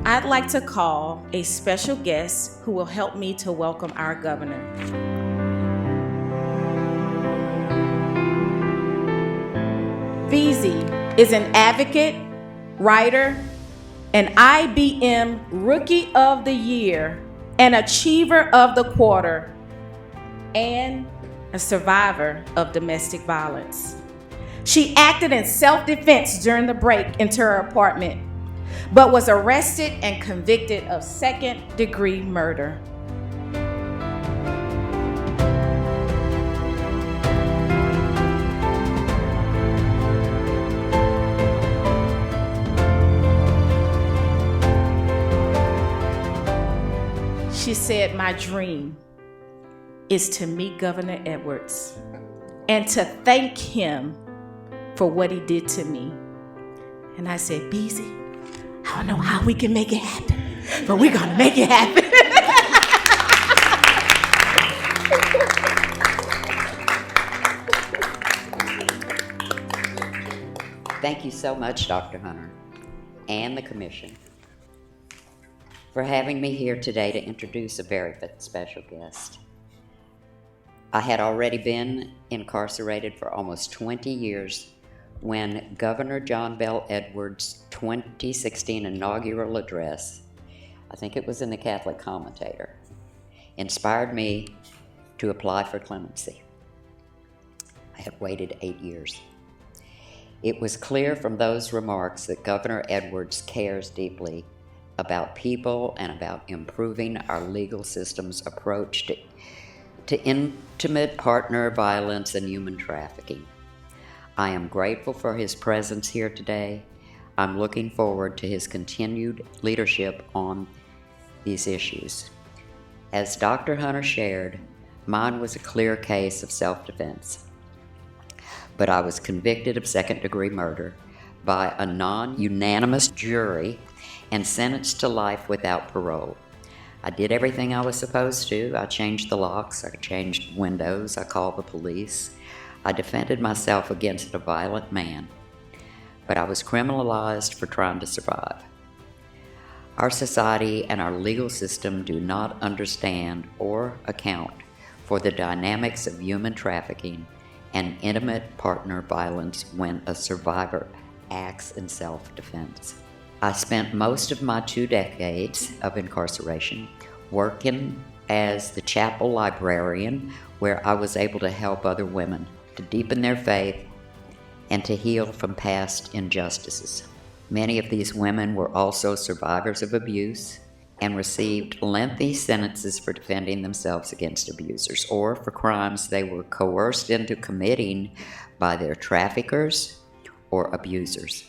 I'd like to call a special guest who will help me to welcome our governor. Beasy is an advocate, writer, an IBM Rookie of the Year, an Achiever of the Quarter, and a survivor of domestic violence. She acted in self-defense during the break into her apartment, but was arrested and convicted of second-degree murder. She said, "My dream is to meet Governor Edwards and to thank him for what he did to me." And I said, "Beasy, I don't know how we can make it happen, but we're gonna make it happen." Thank you so much, Dr. Hunter, and the Commission, for having me here today to introduce a very special guest. I had already been incarcerated for almost 20 years when Governor John Bel Edwards' 2016 inaugural address, I think it was in the Catholic Commentator, inspired me to apply for clemency. I had waited 8 years. It was clear from those remarks that Governor Edwards cares deeply about people and about improving our legal system's approach to intimate partner violence and human trafficking. I am grateful for his presence here today. I'm looking forward to his continued leadership on these issues. As Dr. Hunter shared, mine was a clear case of self-defense, but I was convicted of second-degree murder by a non-unanimous jury and sentenced to life without parole. I did everything I was supposed to. I changed the locks, I changed windows, I called the police. I defended myself against a violent man, but I was criminalized for trying to survive. Our society and our legal system do not understand or account for the dynamics of human trafficking and intimate partner violence when a survivor acts in self-defense. I spent most of my 2 decades of incarceration working as the chapel librarian, where I was able to help other women to deepen their faith and to heal from past injustices. Many of these women were also survivors of abuse and received lengthy sentences for defending themselves against abusers or for crimes they were coerced into committing by their traffickers or abusers.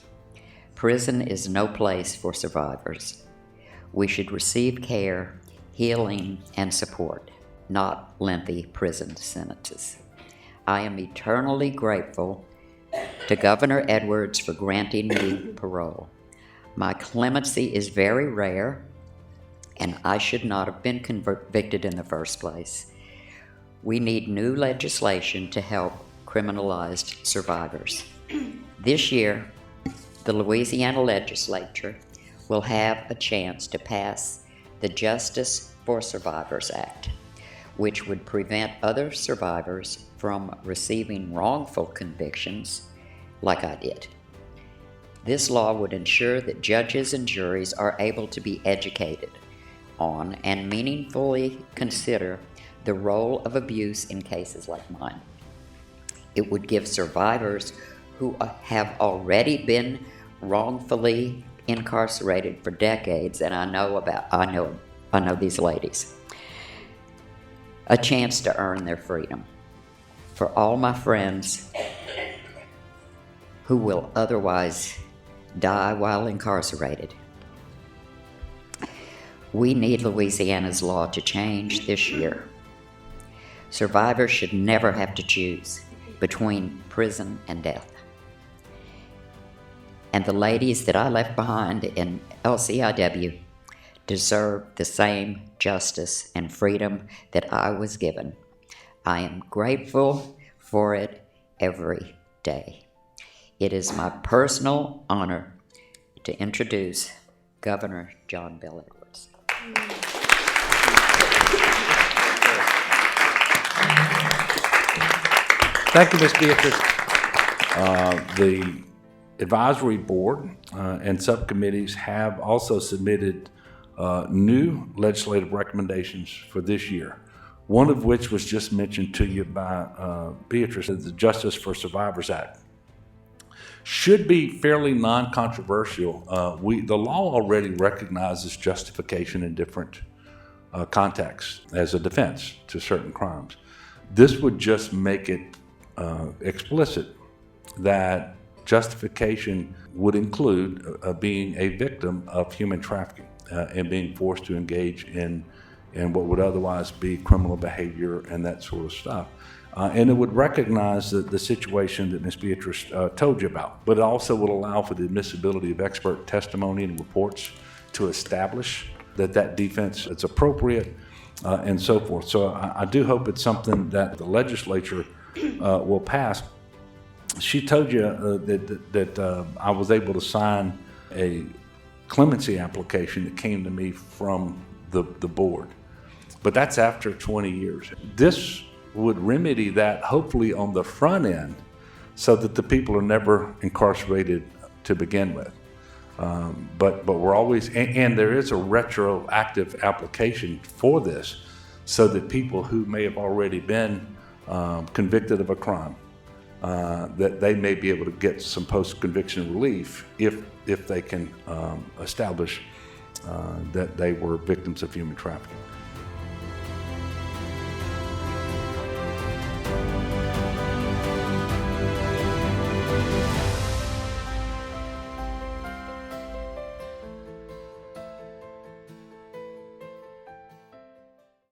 Prison is no place for survivors. We should receive care, healing, and support, not lengthy prison sentences. I am eternally grateful to Governor Edwards for granting me parole. My clemency is very rare, and I should not have been convicted in the first place. We need new legislation to help criminalized survivors. This year, the Louisiana legislature will have a chance to pass the Justice for Survivors Act, which would prevent other survivors from receiving wrongful convictions like I did. This law would ensure that judges and juries are able to be educated on and meaningfully consider the role of abuse in cases like mine. It would give survivors who have already been wrongfully incarcerated for decades, and I know these ladies, a chance to earn their freedom. For all my friends who will otherwise die while incarcerated, we need Louisiana's law to change this year. Survivors should never have to choose between prison and death. And the ladies that I left behind in LCIW deserve the same justice and freedom that I was given. I am grateful for it every day. It is my personal honor to introduce Governor John Bel Edwards. Thank you, Ms. Beatrice. The advisory board and subcommittees have also submitted new legislative recommendations for this year, one of which was just mentioned to you by Beatrice, the Justice for Survivors Act. Should be fairly non-controversial. The law already recognizes justification in different contexts as a defense to certain crimes. This would just make it explicit that justification would include being a victim of human trafficking and being forced to engage in what would otherwise be criminal behavior and that sort of stuff. And it would recognize the situation that Ms. Beatrice told you about, but it also would allow for the admissibility of expert testimony and reports to establish that defense is appropriate and so forth. So I do hope it's something that the legislature will pass. She told you that I was able to sign a clemency application that came to me from the board, but that's after 20 years. This would remedy that hopefully on the front end so that the people are never incarcerated to begin with. But we're always, and there is a retroactive application for this so that people who may have already been convicted of a crime, that they may be able to get some post-conviction relief if they can establish that they were victims of human trafficking.